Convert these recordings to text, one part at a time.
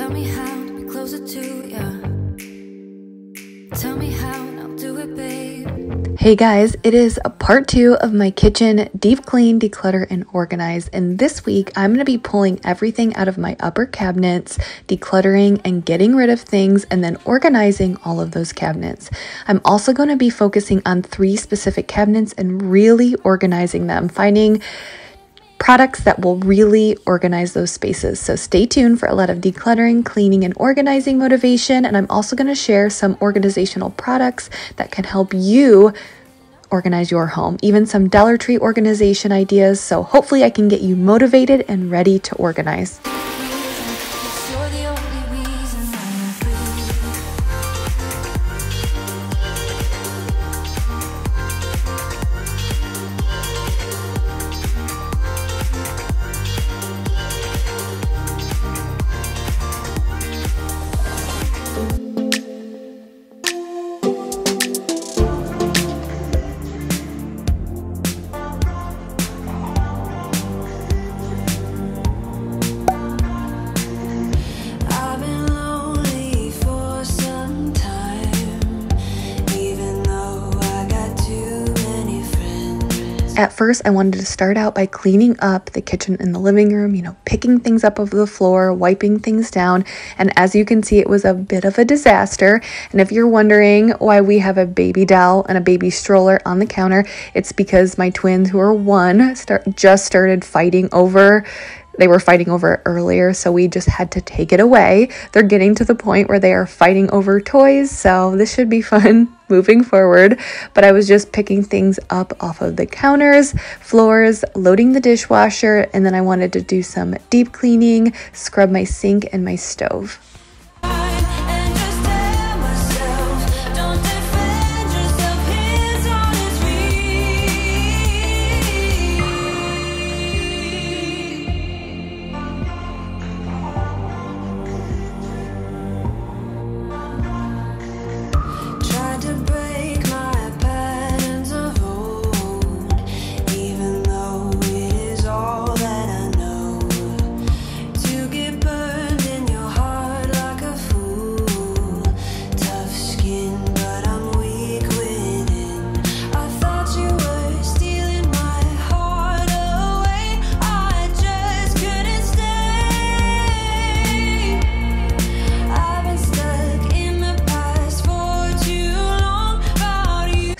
Tell me how to be closer to ya. Tell me how and I'll do it, babe. Hey guys, it is a part 2 of my kitchen deep clean, declutter, and organize. And this week I'm going to be pulling everything out of my upper cabinets, decluttering and getting rid of things, and then organizing all of those cabinets. I'm also going to be focusing on 3 specific cabinets and really organizing them, finding products that will really organize those spaces. So stay tuned for a lot of decluttering, cleaning, and organizing motivation. And I'm also going to share some organizational products that can help you organize your home, even some Dollar Tree organization ideas. So hopefully I can get you motivated and ready to organize. At first, I wanted to start out by cleaning up the kitchen and the living room, picking things up off the floor, wiping things down. And as you can see, it was a bit of a disaster. And if you're wondering why we have a baby doll and a baby stroller on the counter, it's because my twins, who are 1, just started fighting over. They were fighting over it earlier, so we just had to take it away. They're getting to the point where they are fighting over toys, so this should be fun moving forward. But I was just picking things up off of the counters, floors, loading the dishwasher, and then I wanted to do some deep cleaning, scrub my sink and my stove.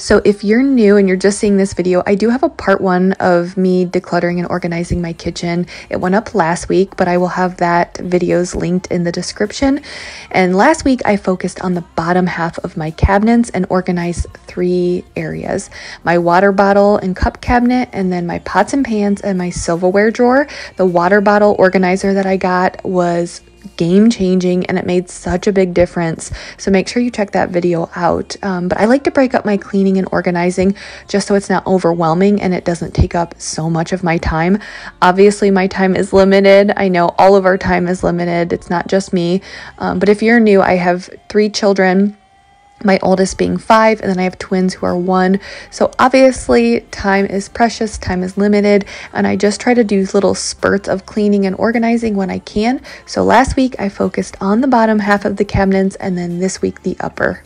So if you're new and you're just seeing this video, I do have a part 1 of me decluttering and organizing my kitchen. It went up last week, but I will have that videos linked in the description. And last week I focused on the bottom half of my cabinets and organized 3 areas: my water bottle and cup cabinet, and then my pots and pans and my silverware drawer. The water bottle organizer that I got was game-changing and it made such a big difference, so make sure you check that video out. But I like to break up my cleaning and organizing just so it's not overwhelming and it doesn't take up so much of my time. Obviously my time is limited. I know all of our time is limited, it's not just me. But if you're new, I have 3 children, my oldest being 5, and then I have twins who are 1. So obviously time is precious, time is limited, and I just try to do little spurts of cleaning and organizing when I can. So last week I focused on the bottom half of the cabinets, and then this week the upper.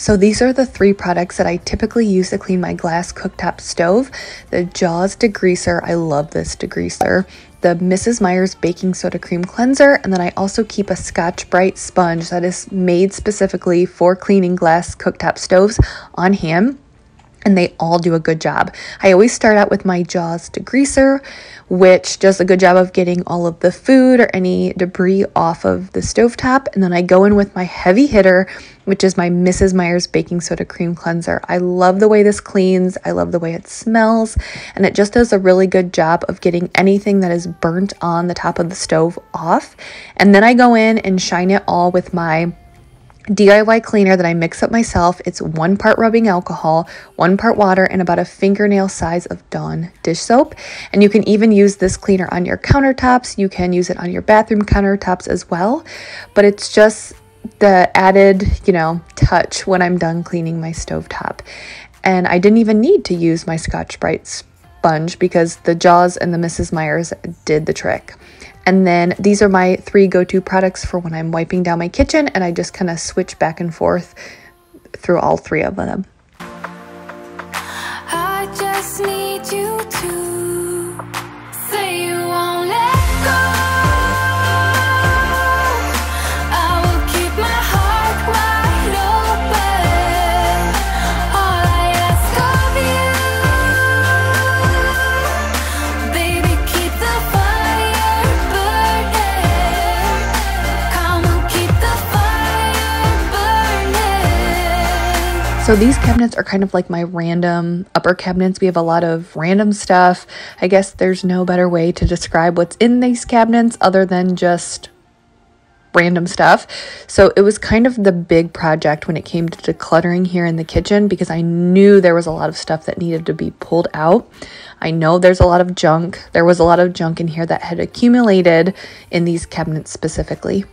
So these are the 3 products that I typically use to clean my glass cooktop stove. The Jaws degreaser, I love this degreaser. The Mrs. Meyers baking soda cream cleanser, and then I also keep a Scotch-Brite sponge that is made specifically for cleaning glass cooktop stoves on hand. And they all do a good job. I always start out with my Jaws degreaser, which does a good job of getting all of the food or any debris off of the stovetop. And then I go in with my heavy hitter, which is my Mrs. Meyers baking soda cream cleanser. I love the way this cleans. I love the way it smells. And it just does a really good job of getting anything that is burnt on the top of the stove off. And then I go in and shine it all with my DIY cleaner that I mix up myself. It's 1 part rubbing alcohol, 1 part water, and about a fingernail size of Dawn dish soap. And you can even use this cleaner on your countertops. You can use it on your bathroom countertops as well. But it's just the added, touch when I'm done cleaning my stovetop. And I didn't even need to use my Scotch-Brite sponge because the Jaws and the Mrs. Meyers did the trick. And then these are my 3 go-to products for when I'm wiping down my kitchen, and I just kind of switch back and forth through all 3 of them. I just need you to say you won't let go. I will keep my heart wide open. All I ask of you, baby, keep the fire burning. Come on, keep the fire burning. So these cabinets are kind of like my random upper cabinets. We have a lot of random stuff. I guess there's no better way to describe what's in these cabinets other than just random stuff. So it was kind of the big project when it came to decluttering here in the kitchen because I knew there was a lot of stuff that needed to be pulled out. I know there's a lot of junk. There was a lot of junk in here that had accumulated in these cabinets specifically.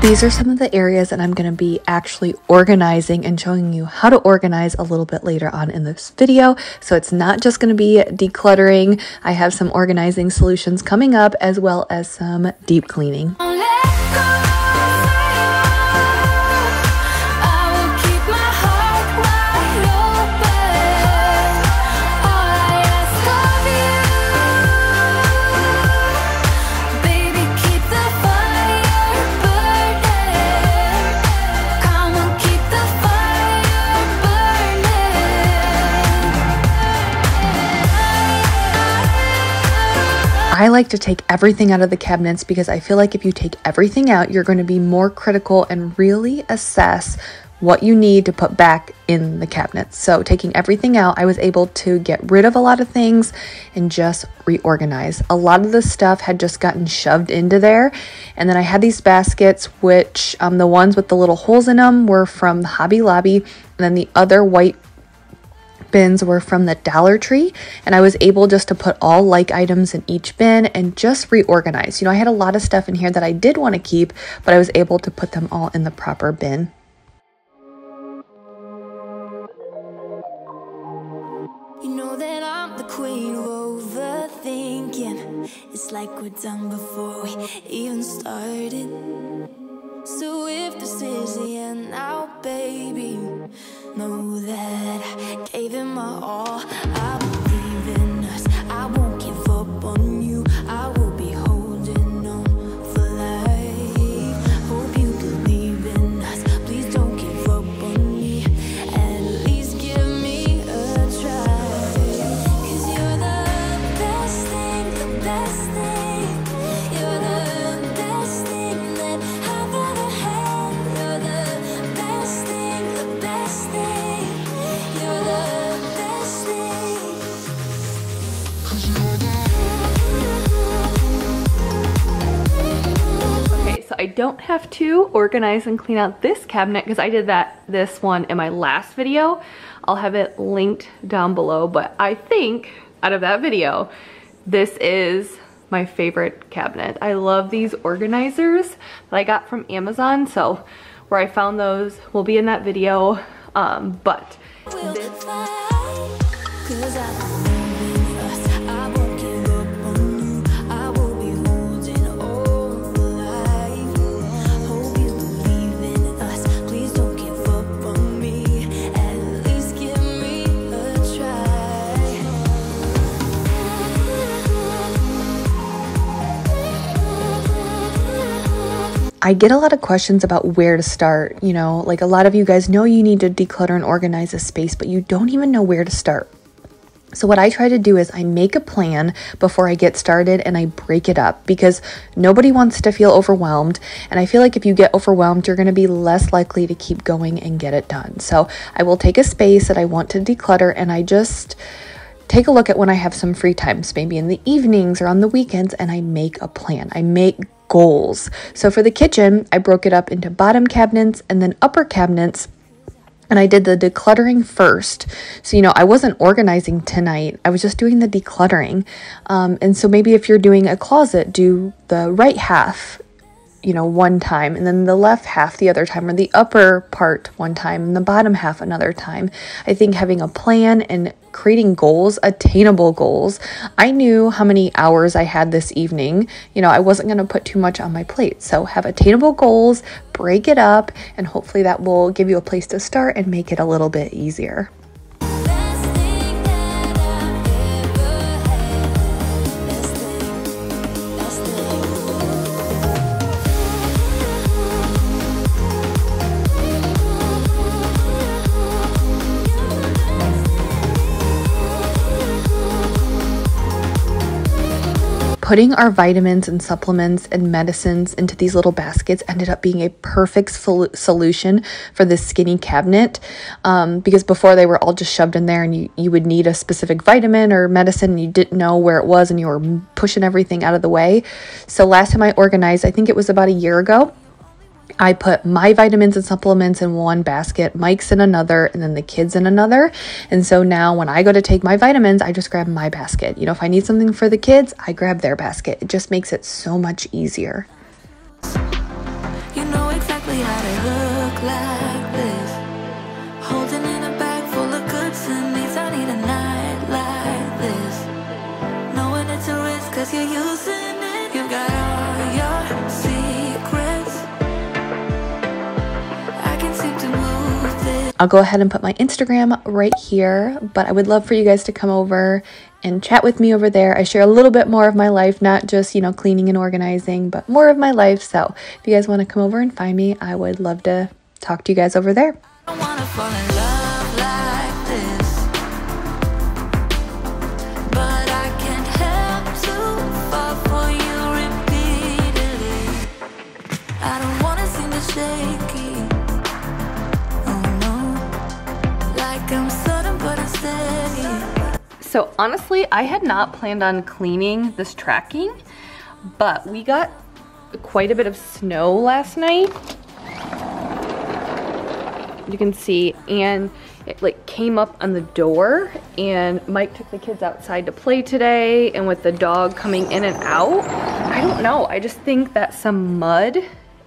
These are some of the areas that I'm going to be actually organizing and showing you how to organize a little bit later on in this video. So it's not just going to be decluttering. I have some organizing solutions coming up as well as some deep cleaning. I like to take everything out of the cabinets because I feel like if you take everything out, you're going to be more critical and really assess what you need to put back in the cabinets. So taking everything out, I was able to get rid of a lot of things and just reorganize. A lot of the stuff had just gotten shoved into there. And then I had these baskets, which the ones with the little holes in them were from the Hobby Lobby. And then the other white bins were from the Dollar Tree, and I was able just to put all like items in each bin and just reorganize. I had a lot of stuff in here that I did want to keep, but I was able to put them all in the proper bin. You know that I'm the queen of overthinking. It's like we're done before we even started. So if this is the end now, baby, know that I gave it my all. I believe in us. I won't give up on you. I will be holding on for life. Hope you believe in us. Please don't give up on me. At least give me a try. 'Cause you're the best thing, the best thing. You're the best thing that I've ever had. You're the best thing, the best thing. You're the best thing. 'Cause you're Okay, so I don't have to organize and clean out this cabinet because I did this one in my last video. I'll have it linked down below, but I think out of that video, this is my favorite cabinet. I love these organizers that I got from Amazon, so where I found those will be in that video, but we'll this fly, 'cause I believe in us. I won't give up on you. I will be holding on for life. Hope you believe in us. Please don't give up on me. At least give me a try. I get a lot of questions about where to start. Like a lot of you guys know you need to declutter and organize a space, but you don't even know where to start. So what I try to do is I make a plan before I get started and I break it up because nobody wants to feel overwhelmed. And I feel like if you get overwhelmed, you're going to be less likely to keep going and get it done. So I will take a space that I want to declutter and I just take a look at when I have some free times, maybe in the evenings or on the weekends, and I make a plan. I make goals. So for the kitchen, I broke it up into bottom cabinets and then upper cabinets. And I did the decluttering first. So, I wasn't organizing tonight. I was just doing the decluttering. And so maybe if you're doing a closet, do the right half, one time, and then the left half the other time, or the upper part one time and the bottom half another time. I think having a plan and creating goals, attainable goals. I knew how many hours I had this evening. I wasn't going to put too much on my plate. So have attainable goals, break it up, and hopefully that will give you a place to start and make it a little bit easier. Putting our vitamins and supplements and medicines into these little baskets ended up being a perfect solution for this skinny cabinet, because before they were all just shoved in there, and you would need a specific vitamin or medicine and you didn't know where it was and you were pushing everything out of the way. So last time I organized, I think it was about a year ago, I put my vitamins and supplements in one basket, Mike's in another, and then the kids in another. And so now when I go to take my vitamins, I just grab my basket. If I need something for the kids, I grab their basket. It just makes it so much easier. You know exactly how to look like this. Holding in a bag full of goods and needs. I need a night like this. Knowing it's a risk cause you're using it. You've got all your secrets. I'll go ahead and put my Instagram right here, but I would love for you guys to come over and chat with me over there. I share a little bit more of my life, not just, cleaning and organizing, but more of my life. So if you guys want to come over and find me, I would love to talk to you guys over there. I wanna fall in love like this, but I can't help to fall for you repeatedly. I don't wanna seem to shaky. So honestly, I had not planned on cleaning this tracking, but we got quite a bit of snow last night. You can see, and it came up on the door, and Mike took the kids outside to play today, and with the dog coming in and out, I don't know, I just think that some mud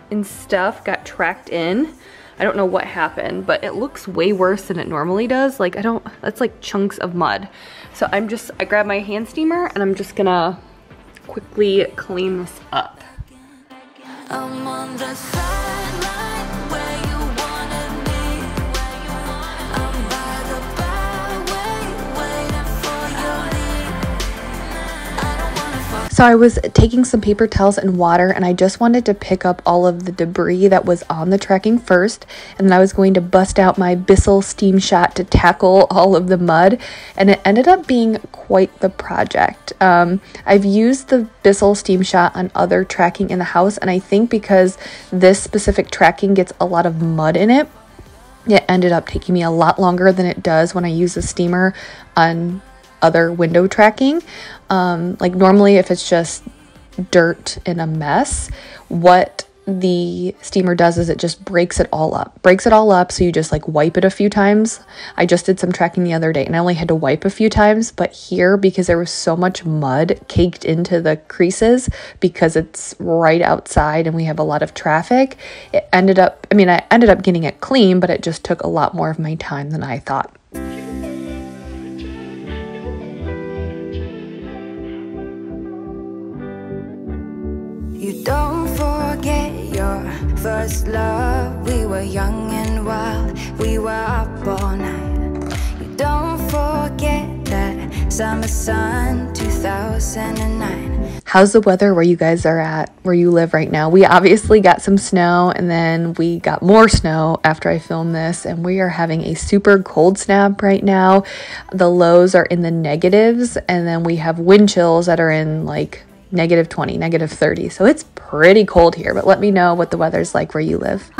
and stuff got tracked in. I don't know what happened, but it looks way worse than it normally does. That's like chunks of mud. So I grabbed my hand steamer and I'm just gonna quickly clean this up. I'm on the sideline where you wanna be. I'm by the byway waiting for your lead. I don't wanna fall. So I was taking some paper towels and water, and I just wanted to pick up all of the debris that was on the tracking first, and then I was going to bust out my Bissell steam shot to tackle all of the mud, and it ended up being quite the project. I've used the Bissell steam shot on other tracking in the house, and I think because this specific tracking gets a lot of mud in it, it ended up taking me a lot longer than it does when I use a steamer on other window tracking. Like normally if it's just dirt and a mess, what the steamer does is it just breaks it all up. So you just wipe it a few times. I just did some tracking the other day and I only had to wipe a few times, but here, because there was so much mud caked into the creases because it's right outside and we have a lot of traffic, I ended up getting it clean, but it just took a lot more of my time than I thought. You don't forget your first love. We were young and wild. We were up all night. You don't forget that summer sun 2009. How's the weather where you guys are at, where you live right now? We obviously got some snow, and then we got more snow after I filmed this, and we are having a super cold snap right now. The lows are in the negatives, and then we have wind chills that are in -20, -30. So it's pretty cold here, but let me know what the weather's like where you live.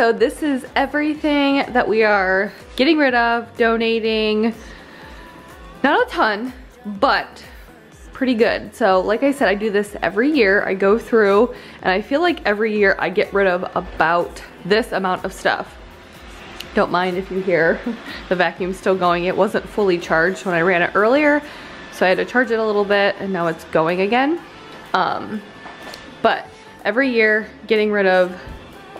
so this is everything that we are getting rid of, donating. Not a ton, but pretty good. So like I said, I do this every year. I go through and I feel like every year I get rid of about this amount of stuff. Don't mind if you hear the vacuum still going. It wasn't fully charged when I ran it earlier, so I had to charge it a little bit and now it's going again. But every year getting rid of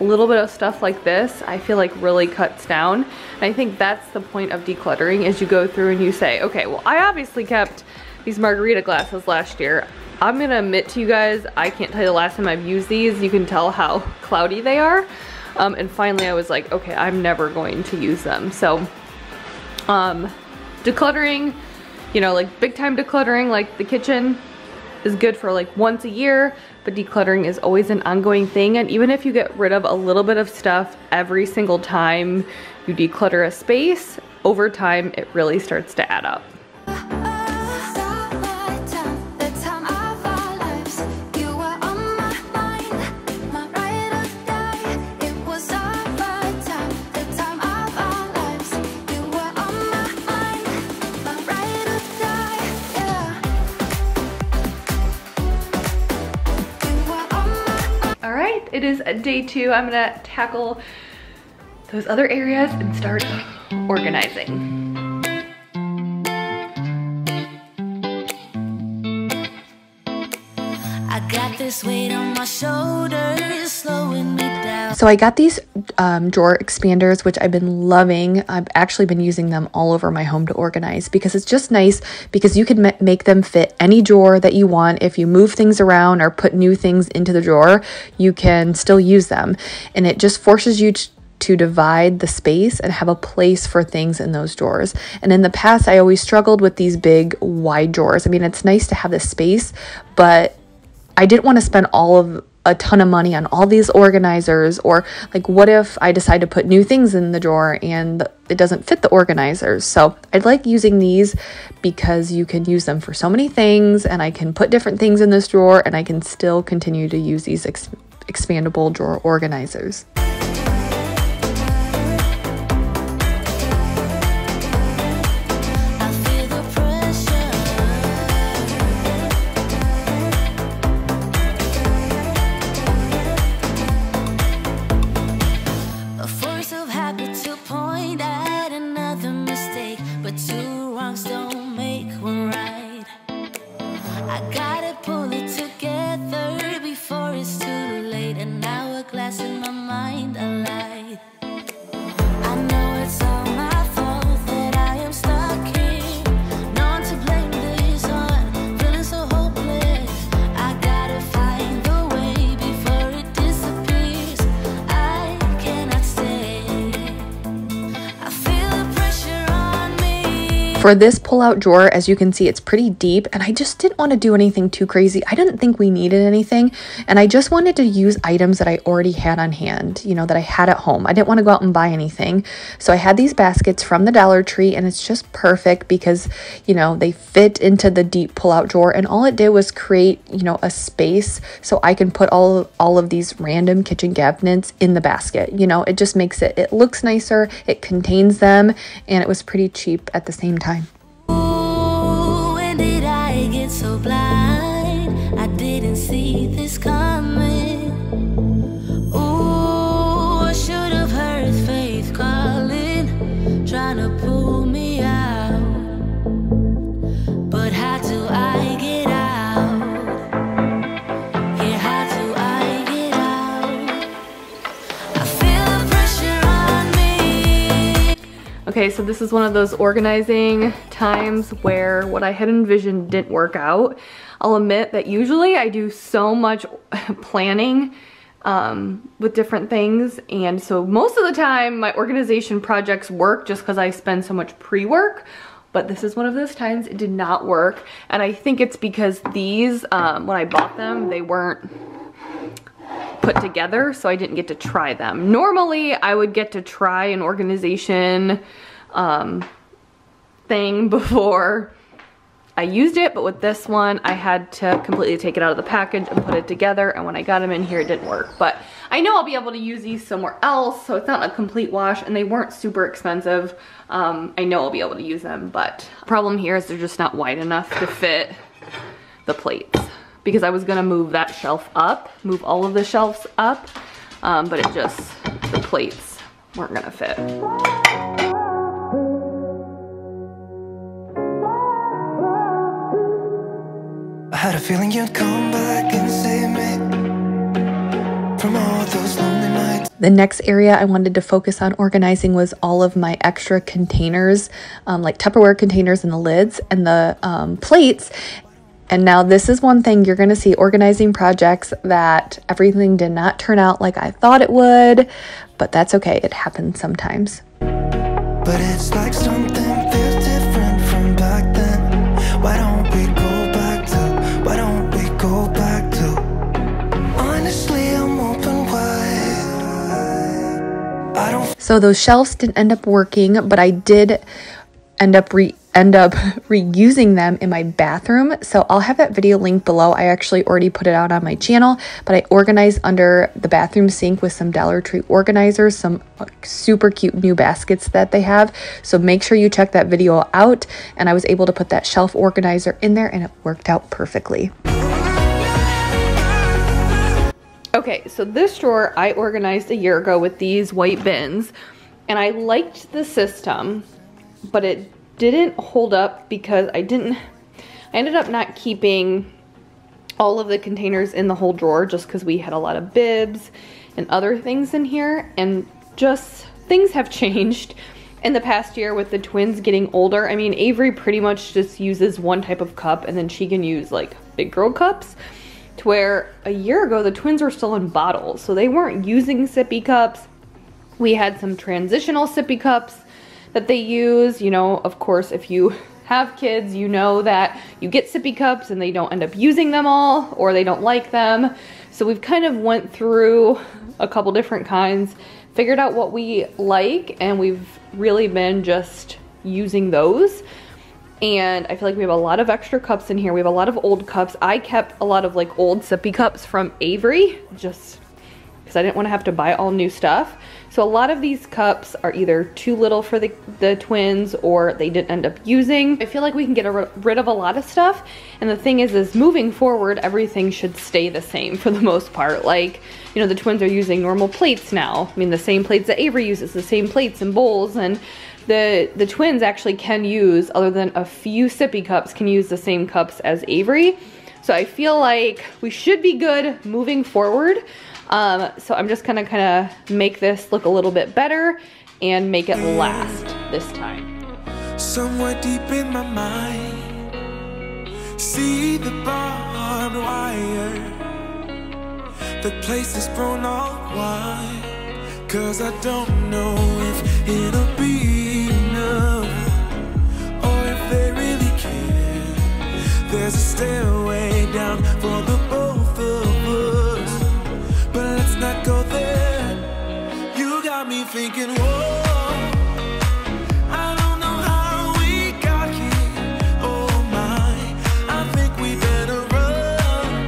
a little bit of stuff like this, I feel like really cuts down. And I think that's the point of decluttering, is you go through and you say, okay, well, I obviously kept these margarita glasses last year. I'm gonna admit to you guys, I can't tell you the last time I've used these. You can tell how cloudy they are. And finally I was like, okay, I'm never going to use them. So decluttering, you know, like big time decluttering, like the kitchen is good for like once a year, but decluttering is always an ongoing thing. And even if you get rid of a little bit of stuff every single time you declutter a space, over time it really starts to add up. It is day 2. I'm gonna tackle those other areas and start organizing. I got this weight on my shoulders, slowing me down. So I got these drawer expanders, which I've been loving. I've actually been using them all over my home to organize, because it's just nice because you can make them fit any drawer that you want. If you move things around or put new things into the drawer, you can still use them. And it just forces you to divide the space and have a place for things in those drawers. And in the past, I always struggled with these big wide drawers. I mean, it's nice to have the space, but I didn't want to spend a ton of money on all these organizers, or like, what if I decide to put new things in the drawer and it doesn't fit the organizers? So I like using these because you can use them for so many things, and I can put different things in this drawer and I can still continue to use these expandable drawer organizers. For this pull-out drawer, as you can see, it's pretty deep, and I just didn't want to do anything too crazy. I didn't think we needed anything, and I just wanted to use items that I already had on hand, you know, that I had at home. I didn't want to go out and buy anything. So I had these baskets from the Dollar Tree, and it's just perfect because, you know, they fit into the deep pull-out drawer, and all it did was create, you know, a space so I can put all of these random kitchen cabinets in the basket. You know, it just makes it looks nicer, it contains them, and it was pretty cheap at the same time. So blind, I didn't see this coming. Ooh, I should have heard faith calling, trying to pull me out. But how do I get out? Yeah, how do I get out? I feel the pressure on me. Okay, so this is one of those organizing times where what I had envisioned didn't work out. I'll admit that usually I do so much planning with different things, and so most of the time my organization projects work just because I spend so much pre-work, but this is one of those times it did not work. And I think it's because these, when I bought them, they weren't put together, so I didn't get to try them. Normally I would get to try an organization thing before I used it, but with this one, I had to completely take it out of the package and put it together, and when I got them in here, it didn't work. But I know I'll be able to use these somewhere else, so it's not a complete wash, and they weren't super expensive. I know I'll be able to use them, but the problem here is they're just not wide enough to fit the plates, because I was gonna move that shelf up, move all of the shelves up, but the plates weren't gonna fit. I had a feeling you'd come back and save me from all those lonely nights. The next area I wanted to focus on organizing was all of my extra containers, like Tupperware containers and the lids and the plates. And now this is one thing you're going to see organizing projects that everything did not turn out like I thought it would, but that's okay. It happens sometimes. But it's like something feels different from back then. Why don't we go back to, why don't we go back to? Honestly, I'm open wide. I don't. So those shelves didn't end up working, but I did end up reusing them in my bathroom. So I'll have that video linked below. I actually already put it out on my channel, but I organized under the bathroom sink with some Dollar Tree organizers, some super cute new baskets that they have. So make sure you check that video out. And I was able to put that shelf organizer in there and it worked out perfectly. Okay, so this drawer I organized a year ago with these white bins, and I liked the system, but it didn't hold up because I ended up not keeping all of the containers in the whole drawer just because we had a lot of bibs and other things in here, and just things have changed in the past year with the twins getting older. I mean, Avery pretty much just uses one type of cup, and then she can use like big girl cups, to where a year ago the twins were still in bottles, so they weren't using sippy cups. We had some transitional sippy cups that they use. You know, of course, if you have kids, you know that you get sippy cups and they don't end up using them all, or they don't like them. So we've kind of went through a couple different kinds, figured out what we like, and we've really been just using those. And I feel like we have a lot of extra cups in here. We have a lot of old cups. I kept a lot of like old sippy cups from Avery, just because I didn't want to have to buy all new stuff. So a lot of these cups are either too little for the twins, or they didn't end up using. I feel like we can get rid of a lot of stuff. And the thing is moving forward, everything should stay the same for the most part. Like, you know, the twins are using normal plates now. I mean, the same plates that Avery uses, the same plates and bowls, and the twins actually can use, other than a few sippy cups, can use the same cups as Avery. So I feel like we should be good moving forward. So I'm just gonna kind of make this look a little bit better and make it last this time. Somewhere deep in my mind, see the barbed wire. The place is thrown all wide, 'cause I don't know if it'll be enough, or if they really care. There's a stairway down for the both of us, but let's not go there. You got me thinking, whoa, I don't know how we got here. Oh my, I think we better run.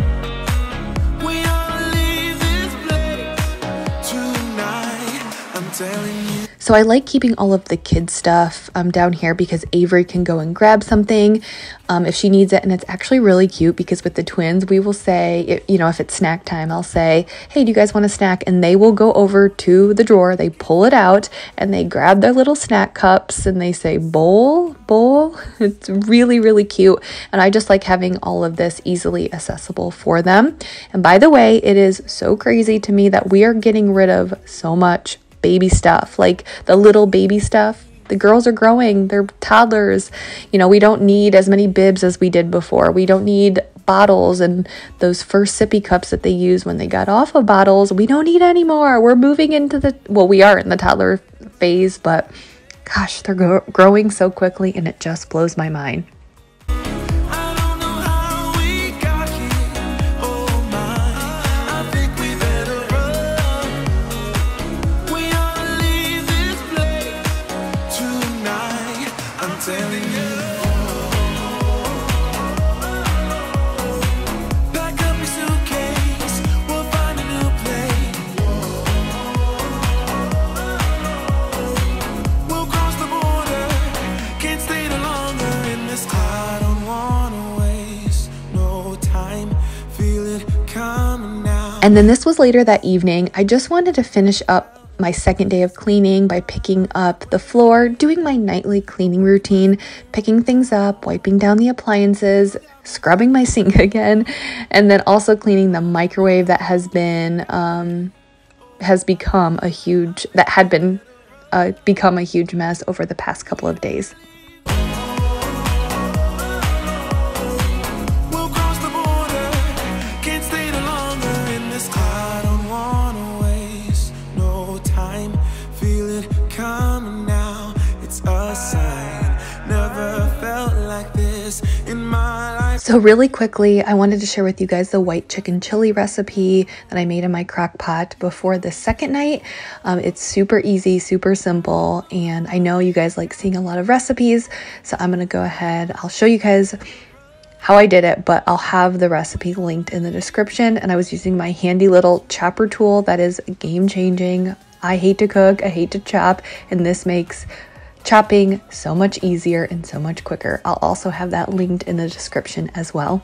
We ought to leave this place tonight, I'm telling you. So I like keeping all of the kids stuff down here because Avery can go and grab something if she needs it. And it's actually really cute because with the twins, we will say, you know, if it's snack time, I'll say, hey, do you guys want a snack? And they will go over to the drawer, they pull it out, and they grab their little snack cups and they say, bowl, bowl. It's really, really cute. And I just like having all of this easily accessible for them. And by the way, it is so crazy to me that we are getting rid of so much baby stuff, like the little baby stuff. The girls are growing, they're toddlers. You know, we don't need as many bibs as we did before. We don't need bottles and those first sippy cups that they used when they got off of bottles. We don't need anymore. We're moving into the, well, we are in the toddler phase, but gosh, they're growing so quickly and it just blows my mind. And then this was later that evening. I just wanted to finish up my second day of cleaning by picking up the floor, doing my nightly cleaning routine, picking things up, wiping down the appliances, scrubbing my sink again, and then also cleaning the microwave that become a huge mess over the past couple of days. So really quickly, I wanted to share with you guys the white chicken chili recipe that I made in my crock pot before the second night. It's super easy, super simple, and I know you guys like seeing a lot of recipes, so I'm gonna go ahead. I'll show you guys how I did it, but I'll have the recipe linked in the description. And I was using my handy little chopper tool that is game-changing. I hate to cook, I hate to chop, and this makes chopping so much easier and so much quicker. I'll also have that linked in the description as well.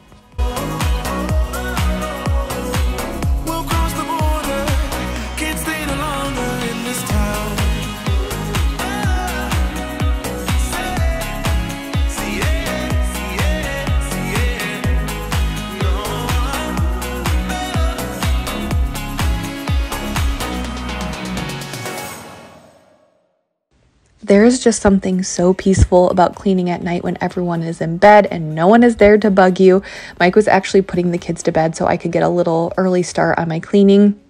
There is just something so peaceful about cleaning at night when everyone is in bed and no one is there to bug you. Mike was actually putting the kids to bed so I could get a little early start on my cleaning.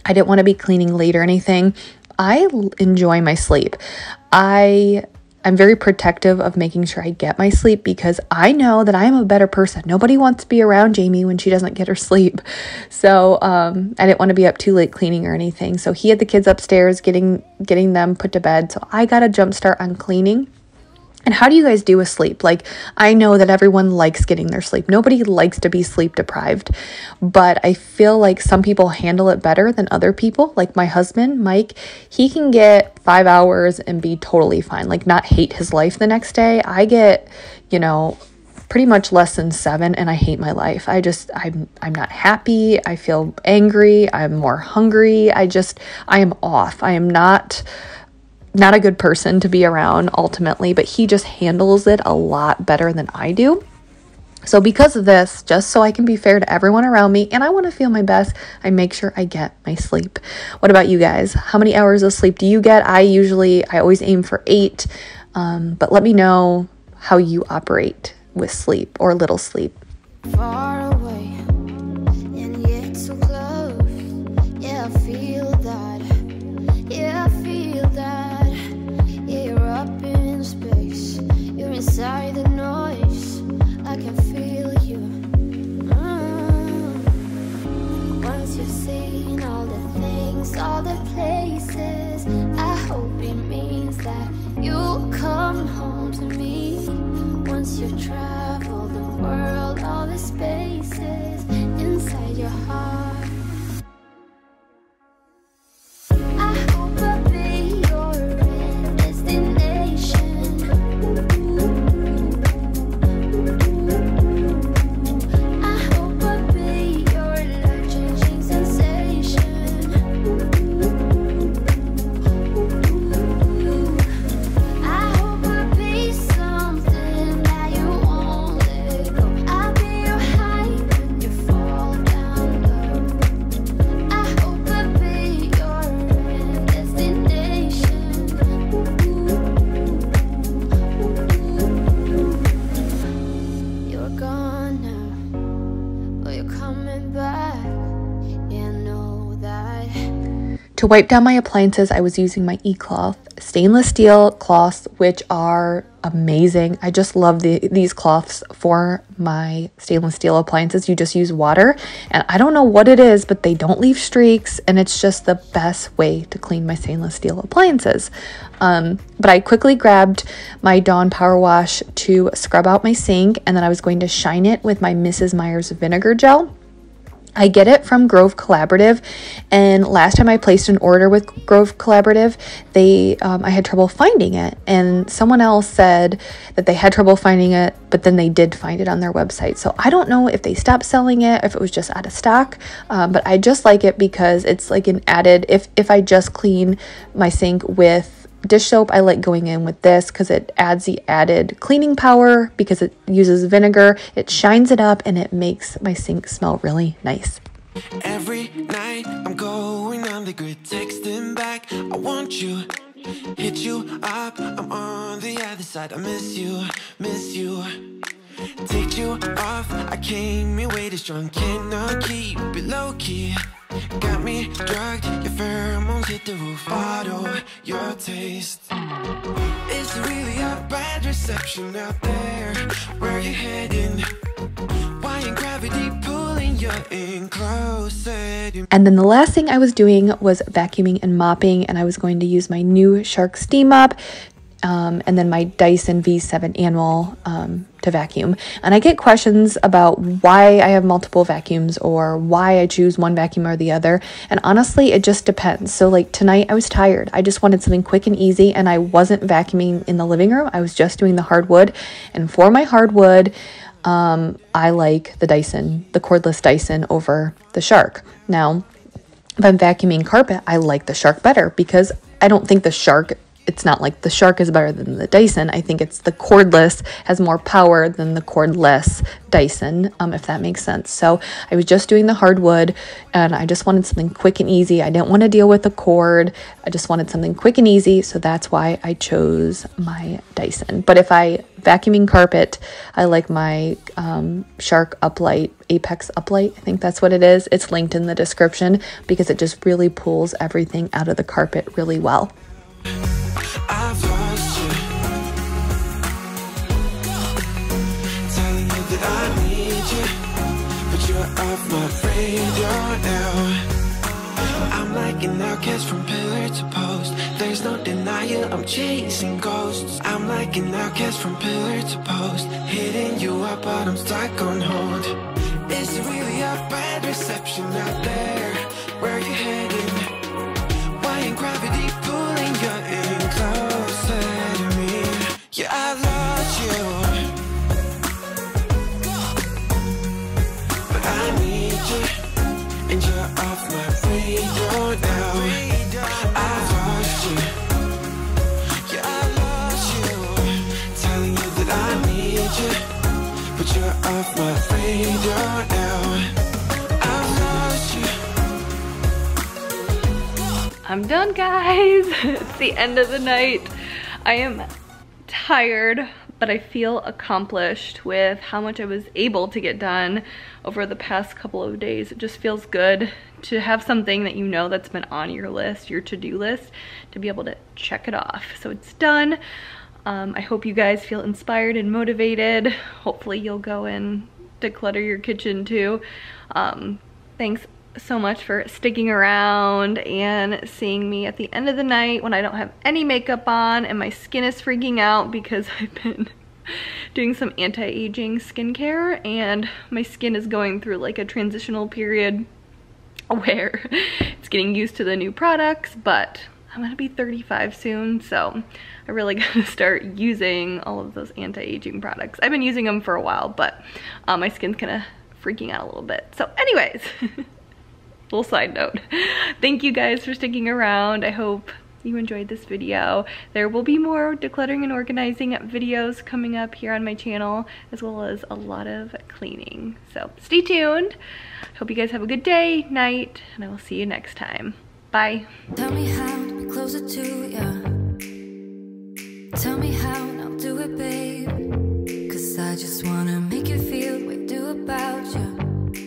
I didn't want to be cleaning late or anything. I enjoy my sleep. I'm very protective of making sure I get my sleep because I know that I am a better person. Nobody wants to be around Jamie when she doesn't get her sleep. So I didn't want to be up too late cleaning or anything. So he had the kids upstairs getting them put to bed. So I got a jump start on cleaning. And how do you guys do with sleep? Like, I know that everyone likes getting their sleep. Nobody likes to be sleep deprived, but I feel like some people handle it better than other people. Like my husband, Mike, he can get 5 hours and be totally fine, like not hate his life the next day. I get, pretty much less than 7 and I hate my life. I'm not happy. I feel angry. I'm more hungry. I am off. I am not a good person to be around ultimately, but he just handles it a lot better than I do. So because of this, just so I can be fair to everyone around me and I want to feel my best, I make sure I get my sleep. What about you guys? How many hours of sleep do you get? I always aim for 8, but let me know how you operate with sleep or little sleep. Far away and yet so close. Yeah, I feel that. Yeah, I feel that. Yeah, you're up in space. You're inside the noise. I can feel you. Once you've seen all the things, all the places, I hope it means that you'll come home to me. Once you've traveled the world, all the spaces inside your heart. I hope I'll be your destination. I hope I'll be your life-changing sensation. I hope I'll be something that you won't let go. I'll be your high when you fall down low. I hope I'll be your destination. You're gone now, but you're coming back. Yeah, I know that. To wipe down my appliances, I was using my e-cloth stainless steel cloths, which are amazing. I just love these cloths for my stainless steel appliances. You just use water, and I don't know what it is, but they don't leave streaks, and it's just the best way to clean my stainless steel appliances. But I quickly grabbed my Dawn Power Wash to scrub out my sink, and then I was going to shine it with my Mrs. Meyers vinegar gel. I get it from Grove Collaborative, and last time I placed an order with Grove Collaborative, I had trouble finding it, and someone else said that they had trouble finding it, but then they did find it on their website. So I don't know if they stopped selling it, if it was just out of stock, but I just like it because it's like an added, if I just clean my sink with dish soap, I like going in with this because it adds the added cleaning power because it uses vinegar. It shines it up and it makes my sink smell really nice. Every night I'm going on the grid, texting back, I want you, hit you up, I'm on the other side, I miss you, take you off, I came in way too strong, cannot keep it low key. Got me drugged, your pheromones hit the roof, auto, your taste. It's really a bad reception out there, where you heading? Why ain't gravity pulling you in closer? And then the last thing I was doing was vacuuming and mopping, and I was going to use my new Shark Steam Mop, and then my Dyson V7 Annual to vacuum. And I get questions about why I have multiple vacuums or why I choose one vacuum or the other. And honestly, it just depends. So like tonight I was tired. I just wanted something quick and easy, and I wasn't vacuuming in the living room. I was just doing the hardwood. And for my hardwood, I like the cordless Dyson over the Shark. Now, if I'm vacuuming carpet, I like the Shark better because I don't think the Shark, it's not like the Shark is better than the Dyson. I think it's the cordless has more power than the cordless Dyson, if that makes sense. So I was just doing the hardwood, and I just wanted something quick and easy. I didn't want to deal with the cord. I just wanted something quick and easy, so that's why I chose my Dyson. But if I vacuuming carpet, I like my Shark Uplight, Apex Uplight. I think that's what it is. It's linked in the description because it just really pulls everything out of the carpet really well. I've lost you, telling you that I need you, but you're off my radar now. I'm like an outcast from pillar to post. There's no denial, I'm chasing ghosts. I'm like an outcast from pillar to post, hitting you up but I'm stuck on hold. It's really a bad reception out there, where you heading? Why ain't gravity pulling you in closer to me? Yeah, I lost you, but I need you, and you're off my radar now. I lost you, yeah, I lost you, telling you that I need you, but you're off my radar now. I've lost you. I'm done, guys. It's the end of the night. I am tired, but I feel accomplished with how much I was able to get done over the past couple of days. It just feels good to have something that you know that's been on your list, your to-do list, to be able to check it off. So it's done. I hope you guys feel inspired and motivated. Hopefully you'll go and declutter your kitchen too. Thanks so much for sticking around and seeing me at the end of the night when I don't have any makeup on and my skin is freaking out because I've been doing some anti-aging skincare and my skin is going through like a transitional period where it's getting used to the new products, but I'm gonna be 35 soon, so I really gotta start using all of those anti-aging products. I've been using them for a while, but my skin's kind of freaking out a little bit. So anyways, little side note. Thank you guys for sticking around. I hope you enjoyed this video. There will be more decluttering and organizing videos coming up here on my channel, as well as a lot of cleaning. So stay tuned. Hope you guys have a good day, night, and I will see you next time. Bye. Tell me how to be closer to you. Tell me how, and I'll do it, babe. 'Cause I just wanna make you feel